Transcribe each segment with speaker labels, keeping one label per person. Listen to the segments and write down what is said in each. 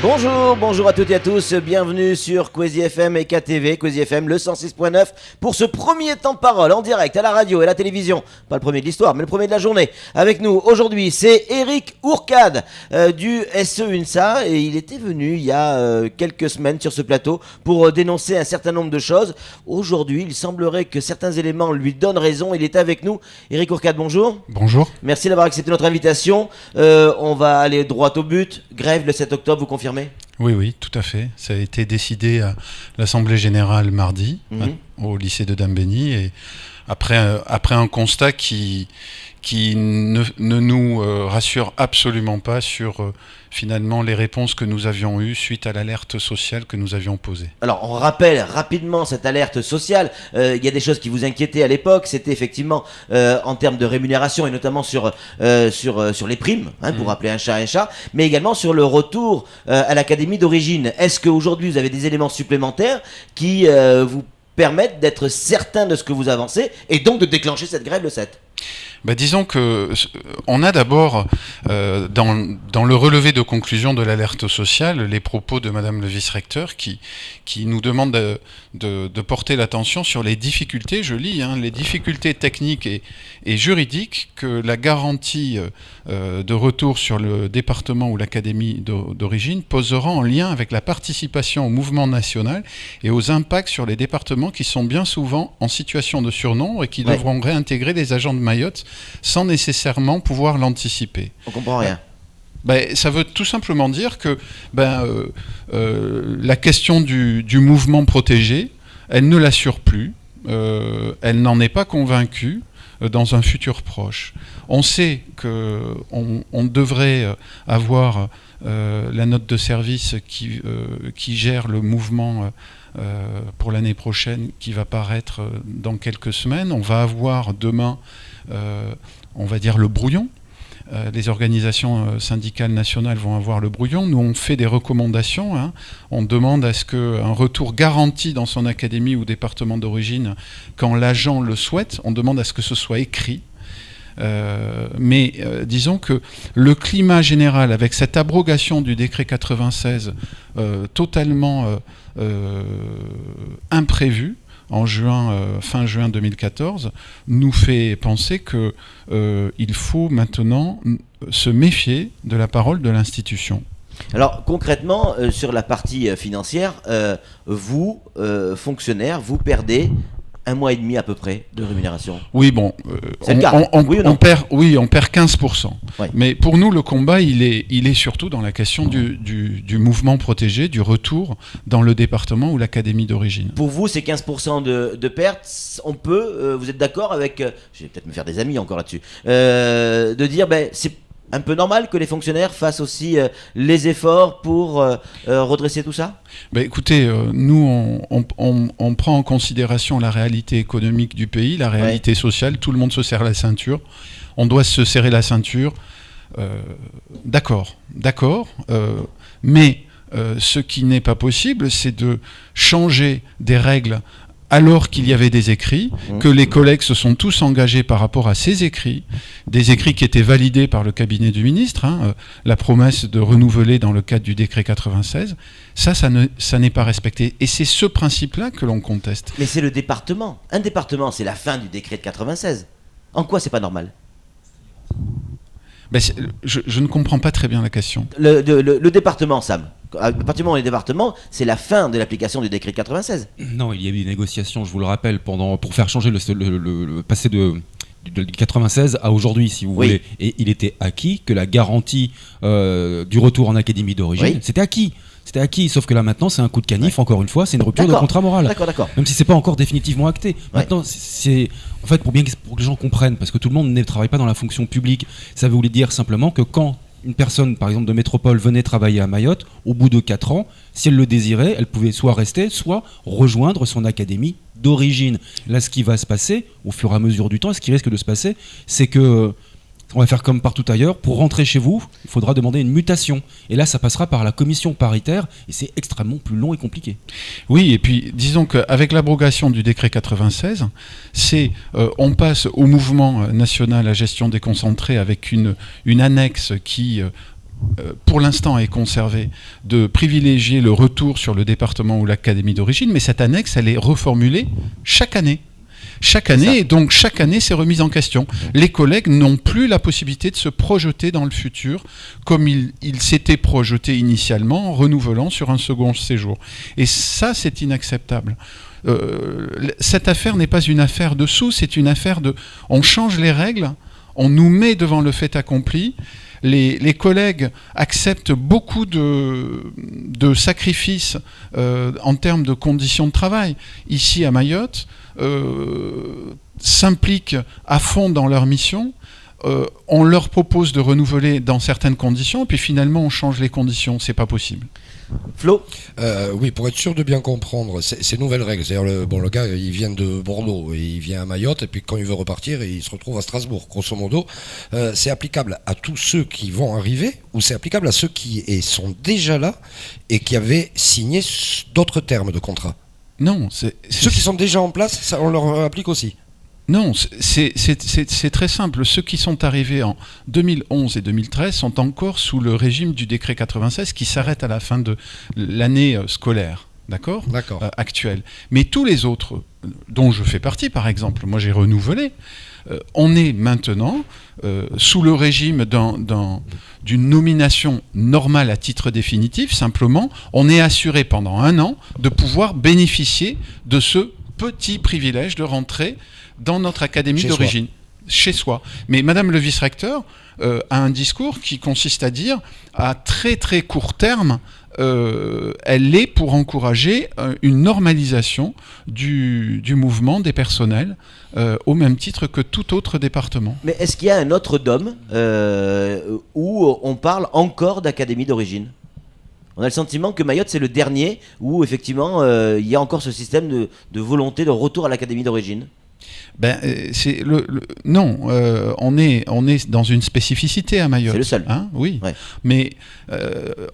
Speaker 1: Bonjour à toutes et à tous, bienvenue sur Kwezi FM et KTV, Kwezi FM le 106.9 pour ce premier temps de parole en direct à la radio et à la télévision, pas le premier de l'histoire mais le premier de la journée. Avec nous aujourd'hui c'est Éric Ourcade du SE-UNSA et il était venu il y a quelques semaines sur ce plateau pour dénoncer un certain nombre de choses. Aujourd'hui il semblerait que certains éléments lui donnent raison, il est avec nous. Éric Ourcade, bonjour.
Speaker 2: Bonjour.
Speaker 1: Merci d'avoir accepté notre invitation, on va aller droit au but, grève le 7 octobre, vous confirmez ?
Speaker 2: Oui, tout à fait. Ça a été décidé à l'Assemblée Générale mardi, au lycée de Dambéni, et après un constat qui ne nous rassure absolument pas sur finalement les réponses que nous avions eues suite à l'alerte sociale que nous avions posée. Alors
Speaker 1: on rappelle rapidement cette alerte sociale, il y a des choses qui vous inquiétaient à l'époque, c'était effectivement en termes de rémunération et notamment sur les primes, pour rappeler un chat, mais également sur le retour à l'académie d'origine. Est-ce qu'aujourd'hui vous avez des éléments supplémentaires qui vous permettent d'être certain de ce que vous avancez et donc de déclencher cette grève le 7 ?
Speaker 2: Disons que on a d'abord dans le relevé de conclusion de l'alerte sociale les propos de Madame le vice-recteur qui nous demande de porter l'attention sur les difficultés, je lis, les difficultés techniques et juridiques que la garantie de retour sur le département ou l'académie d'origine posera en lien avec la participation au mouvement national et aux impacts sur les départements qui sont bien souvent en situation de surnombre et qui devront réintégrer les agents de Mayotte sans nécessairement pouvoir l'anticiper.
Speaker 1: On comprend rien.
Speaker 2: Ça veut tout simplement dire que la question du mouvement protégé, elle ne l'assure plus, elle n'en est pas convaincue dans un futur proche. On sait qu'on devrait avoir la note de service qui gère le mouvement pour l'année prochaine, qui va paraître dans quelques semaines. On va avoir demain, on va dire, le brouillon. Les organisations syndicales nationales vont avoir le brouillon. Nous, on fait des recommandations. On demande à ce qu'un retour garanti dans son académie ou département d'origine, quand l'agent le souhaite, on demande à ce que ce soit écrit. Mais disons que le climat général, avec cette abrogation du décret 96 totalement imprévu, en fin juin 2014, nous fait penser qu'il faut maintenant se méfier de la parole de l'institution.
Speaker 1: Alors concrètement, sur la partie financière, vous, fonctionnaires, vous perdez 1 mois et demi à peu près de rémunération.
Speaker 2: Oui,
Speaker 1: c'est le cas.
Speaker 2: On perd 15%. Ouais. Mais pour nous, le combat, il est surtout dans la question du mouvement protégé, du retour dans le département ou l'académie d'origine.
Speaker 1: Pour vous, ces 15% de pertes, on peut, vous êtes d'accord avec, je vais peut-être me faire des amis encore là-dessus, de dire, c'est un peu normal que les fonctionnaires fassent aussi les efforts pour redresser tout ça ?
Speaker 2: Écoutez, nous, on prend en considération la réalité économique du pays, la réalité sociale. Tout le monde se serre la ceinture. On doit se serrer la ceinture. D'accord. Mais ce qui n'est pas possible, c'est de changer des règles alors qu'il y avait des écrits, que les collègues se sont tous engagés par rapport à ces écrits, des écrits qui étaient validés par le cabinet du ministre, la promesse de renouveler dans le cadre du décret 96, ça n'est pas respecté. Et c'est ce principe-là que l'on conteste.
Speaker 1: Mais c'est le département. Un département, c'est la fin du décret de 96. En quoi c'est pas normal ?
Speaker 2: Je ne comprends pas très bien la question.
Speaker 1: Le département, Sam. À partir du moment où les départements, c'est la fin de l'application du décret de 96.
Speaker 3: Non, il y a eu des négociations, je vous le rappelle, pour faire changer le passé de 96 à aujourd'hui, si vous voulez. Et il était acquis que la garantie du retour en académie d'origine, c'était acquis. C'était acquis, sauf que là maintenant c'est un coup de canif, encore une fois, c'est une rupture de contrat moral.
Speaker 1: D'accord.
Speaker 3: Même si c'est pas encore définitivement acté. Maintenant, c'est en fait pour que les gens comprennent, parce que tout le monde ne travaille pas dans la fonction publique, ça voulait dire simplement que quand une personne, par exemple de métropole, venait travailler à Mayotte, au bout de 4 ans, si elle le désirait, elle pouvait soit rester, soit rejoindre son académie d'origine. Là, ce qui va se passer, au fur et à mesure du temps, ce qui risque de se passer, c'est que on va faire comme partout ailleurs, pour rentrer chez vous, il faudra demander une mutation. Et là, ça passera par la commission paritaire, et c'est extrêmement plus long et compliqué.
Speaker 2: Oui, et puis disons qu'avec l'abrogation du décret 96, on passe au mouvement national à gestion déconcentrée avec une annexe qui pour l'instant est conservée, de privilégier le retour sur le département ou l'académie d'origine, mais cette annexe, elle est reformulée chaque année. Chaque année, et donc chaque année, c'est remis en question. Les collègues n'ont plus la possibilité de se projeter dans le futur comme ils s'étaient projetés initialement en renouvelant sur un second séjour. Et ça, c'est inacceptable. Cette affaire n'est pas une affaire de sous, c'est une affaire de... On change les règles, on nous met devant le fait accompli. Les collègues acceptent beaucoup de sacrifices en termes de conditions de travail. Ici à Mayotte, s'impliquent à fond dans leur mission. On leur propose de renouveler dans certaines conditions, et puis finalement on change les conditions. C'est pas possible.
Speaker 1: Flo ?
Speaker 4: Oui, pour être sûr de bien comprendre ces nouvelles règles, c'est-à-dire le gars il vient de Bordeaux et il vient à Mayotte et puis quand il veut repartir il se retrouve à Strasbourg, grosso modo, c'est applicable à tous ceux qui vont arriver ou c'est applicable à ceux qui sont déjà là et qui avaient signé d'autres termes de contrat?
Speaker 2: Non,
Speaker 4: ceux qui sont déjà en place, ça, on leur applique aussi?
Speaker 2: Non, c'est très simple. Ceux qui sont arrivés en 2011 et 2013 sont encore sous le régime du décret 96 qui s'arrête à la fin de l'année scolaire, d'accord, actuelle. Mais tous les autres, dont je fais partie par exemple, moi j'ai renouvelé, on est maintenant sous le régime d'une nomination normale à titre définitif. Simplement, on est assuré pendant 1 an de pouvoir bénéficier de ce petit privilège de rentrer dans notre académie d'origine, chez soi. Mais Madame le vice-recteur a un discours qui consiste à dire, à très très court terme, elle est pour encourager une normalisation du mouvement des personnels au même titre que tout autre département.
Speaker 1: Mais est-ce qu'il y a un autre DOM où on parle encore d'académie d'origine ? On a le sentiment que Mayotte, c'est le dernier où, effectivement, il y a encore ce système de volonté de retour à l'académie d'origine.
Speaker 2: Non, on est dans une spécificité à Mayotte.
Speaker 1: C'est le seul.
Speaker 2: Hein, oui,
Speaker 1: ouais.
Speaker 2: Mais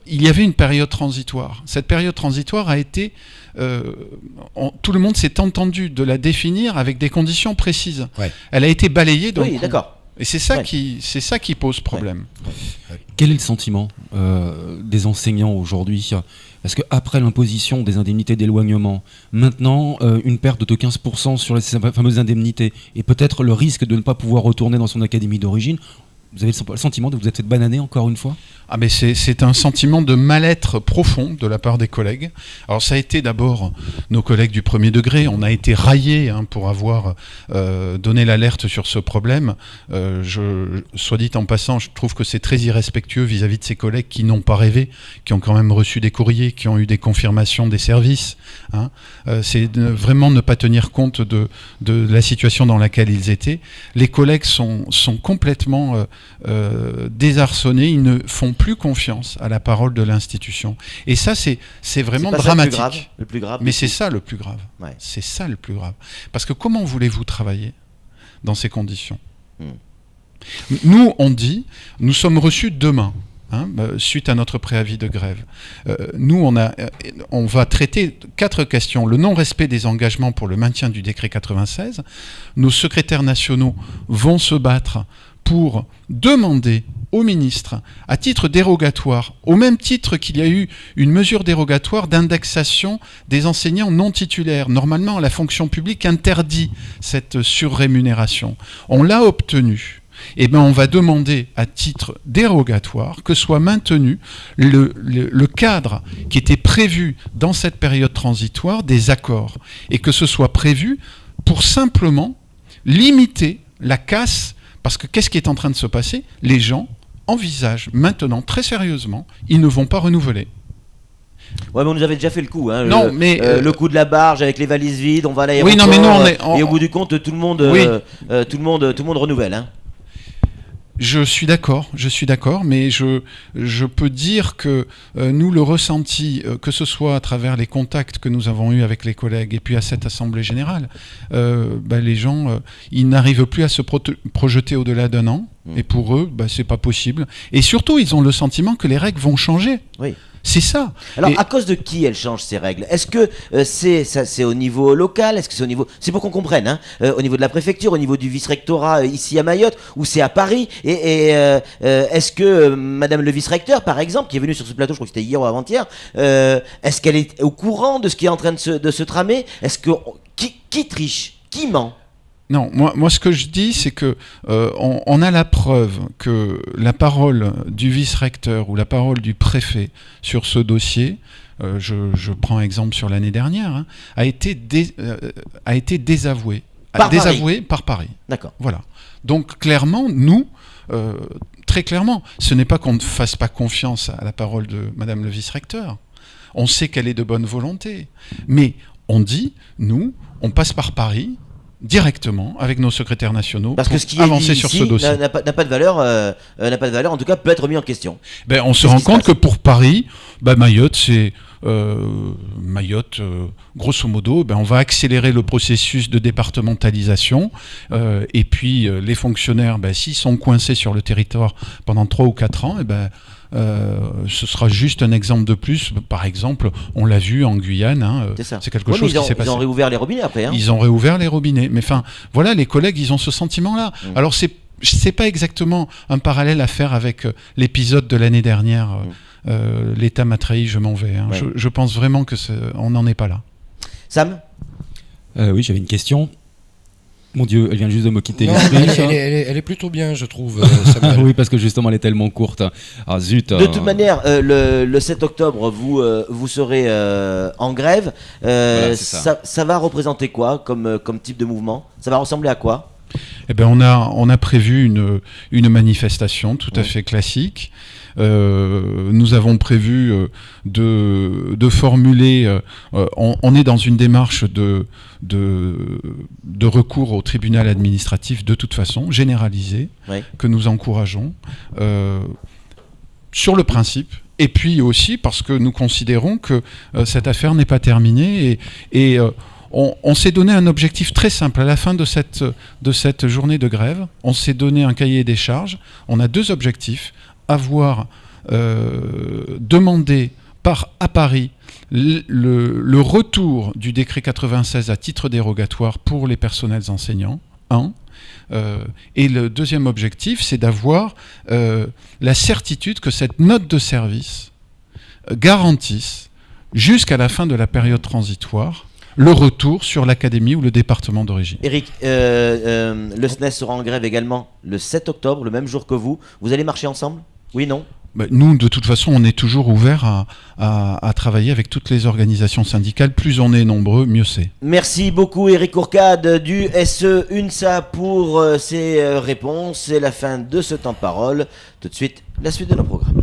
Speaker 2: il y avait une période transitoire. Cette période transitoire a été... tout le monde s'est entendu de la définir avec des conditions précises. Ouais. Elle a été balayée d'un coup.
Speaker 1: Oui, d'accord.
Speaker 2: Et c'est ça qui pose problème.
Speaker 3: Ouais. Quel est le sentiment des enseignants aujourd'hui ? Parce qu'après l'imposition des indemnités d'éloignement, maintenant une perte de 15% sur ces fameuses indemnités et peut-être le risque de ne pas pouvoir retourner dans son académie d'origine, vous avez le sentiment de vous être fait bananer encore une fois ?
Speaker 2: Ah mais c'est un sentiment de mal-être profond de la part des collègues. Alors ça a été d'abord nos collègues du premier degré, on a été raillés pour avoir donné l'alerte sur ce problème. Soit dit en passant, je trouve que c'est très irrespectueux vis-à-vis de ces collègues qui n'ont pas rêvé, qui ont quand même reçu des courriers, qui ont eu des confirmations des services. C'est vraiment ne pas tenir compte de la situation dans laquelle ils étaient. Les collègues sont complètement désarçonnés, ils ne font plus confiance à la parole de l'institution. Et ça, c'est vraiment dramatique.
Speaker 1: Le plus grave.
Speaker 2: Mais c'est ça le plus grave.
Speaker 1: Ouais.
Speaker 2: C'est ça le plus grave. Parce que comment voulez-vous travailler dans ces conditions ? Nous, on dit, nous sommes reçus demain, suite à notre préavis de grève. Nous, on va traiter 4 questions. Le non-respect des engagements pour le maintien du décret 96. Nos secrétaires nationaux vont se battre pour demander au ministre, à titre dérogatoire, au même titre qu'il y a eu une mesure dérogatoire d'indexation des enseignants non titulaires. Normalement, la fonction publique interdit cette surrémunération. On l'a obtenu. Eh bien, on va demander à titre dérogatoire que soit maintenu le cadre qui était prévu dans cette période transitoire des accords et que ce soit prévu pour simplement limiter la casse. Parce que qu'est-ce qui est en train de se passer ? Les gens envisagent maintenant très sérieusement, ils ne vont pas renouveler.
Speaker 1: Ouais, mais on nous avait déjà fait le coup.
Speaker 2: Non,
Speaker 1: le coup de la barge avec les valises vides, on va à l'aéroport.
Speaker 2: Oui, non, mais nous,
Speaker 1: et au bout du compte, tout le monde renouvelle.
Speaker 2: Je suis d'accord, mais je peux dire que nous, le ressenti, que ce soit à travers les contacts que nous avons eus avec les collègues et puis à cette assemblée générale, les gens, ils n'arrivent plus à se projeter au-delà d'un an, et pour eux, c'est pas possible. Et surtout, ils ont le sentiment que les règles vont changer.
Speaker 1: Oui.
Speaker 2: C'est ça.
Speaker 1: Alors,
Speaker 2: Et-
Speaker 1: à cause de qui elles changent ces règles? Est-ce que c'est au niveau local? Est-ce que c'est au niveau... C'est pour qu'on comprenne, hein, au niveau de la préfecture, au niveau du vice-rectorat ici à Mayotte, ou c'est à Paris? Et est-ce que Madame le vice-recteur, par exemple, qui est venue sur ce plateau, je crois que c'était hier ou avant-hier, est-ce qu'elle est au courant de ce qui est en train de se tramer? Est-ce que... Qui triche? Qui ment?
Speaker 2: Non, moi, ce que je dis, c'est que on a la preuve que la parole du vice-recteur ou la parole du préfet sur ce dossier, je prends exemple sur l'année dernière, hein, a été désavouée.
Speaker 1: Par
Speaker 2: Désavouée par Paris.
Speaker 1: D'accord.
Speaker 2: Voilà. Donc clairement, nous, très clairement, ce n'est pas qu'on ne fasse pas confiance à la parole de Madame le vice-recteur. On sait qu'elle est de bonne volonté. Mais on dit, nous, on passe par Paris directement avec nos secrétaires nationaux
Speaker 1: Parce que
Speaker 2: pour
Speaker 1: ce qui est
Speaker 2: avancer
Speaker 1: dit
Speaker 2: sur
Speaker 1: ici
Speaker 2: ce dossier.
Speaker 1: n'a pas de valeur, en tout cas peut être mis en question.
Speaker 2: Ben, on se
Speaker 1: Qu'est-ce
Speaker 2: rend
Speaker 1: qui se
Speaker 2: compte
Speaker 1: passe
Speaker 2: que pour Paris, Mayotte, c'est Mayotte, grosso modo, on va accélérer le processus de départementalisation et puis les fonctionnaires, s'ils sont coincés sur le territoire pendant 3 ou 4 ans, ce sera juste un exemple de plus. Par exemple, on l'a vu en Guyane, hein,
Speaker 1: C'est ça.
Speaker 2: c'est quelque
Speaker 1: Ouais, mais
Speaker 2: chose qui s'est
Speaker 1: ils
Speaker 2: passé.
Speaker 1: ont réouvert les robinets après. Hein.
Speaker 2: Ils ont réouvert les robinets. Mais enfin, voilà, les collègues, ils ont ce sentiment-là. Alors, c'est pas exactement un parallèle à faire avec l'épisode de l'année dernière. L'État m'a trahi, je m'en vais. Hein.
Speaker 1: Ouais.
Speaker 2: Je pense vraiment que on n'en est pas là.
Speaker 1: Sam?
Speaker 3: Oui, j'avais une question. Mon Dieu, elle vient juste de me quitter
Speaker 4: Non,
Speaker 3: l'esprit.
Speaker 4: elle est plutôt bien, je trouve,
Speaker 3: Ah
Speaker 4: Samuel.
Speaker 3: oui, parce que justement, elle est tellement courte. Ah zut.
Speaker 1: De toute manière, le 7 octobre, vous serez en grève.
Speaker 3: Voilà, c'est ça.
Speaker 1: Ça va représenter quoi comme type de mouvement? Ça va ressembler à quoi?
Speaker 2: On a prévu une manifestation tout à fait classique. Nous avons prévu de formuler. On est dans une démarche de recours au tribunal administratif de toute façon généralisé,
Speaker 1: Oui.
Speaker 2: que nous encourageons sur le principe. Et puis aussi parce que nous considérons que cette affaire n'est pas terminée et on s'est donné un objectif très simple. À la fin de cette journée de grève, on s'est donné un cahier des charges. On a 2 objectifs. Avoir demandé à Paris le retour du décret 96 à titre dérogatoire pour les personnels enseignants, et le deuxième objectif, c'est d'avoir la certitude que cette note de service garantisse, jusqu'à la fin de la période transitoire, le retour sur l'académie ou le département d'origine.
Speaker 1: Eric, le SNES sera en grève également le 7 octobre, le même jour que vous. Vous allez marcher ensemble? Oui, non?
Speaker 2: Nous, de toute façon, on est toujours ouvert à travailler avec toutes les organisations syndicales. Plus on est nombreux, mieux c'est.
Speaker 1: Merci beaucoup Eric Courcade du SE UNSA pour ces réponses. C'est la fin de ce temps de parole. Tout de suite, la suite de nos programmes.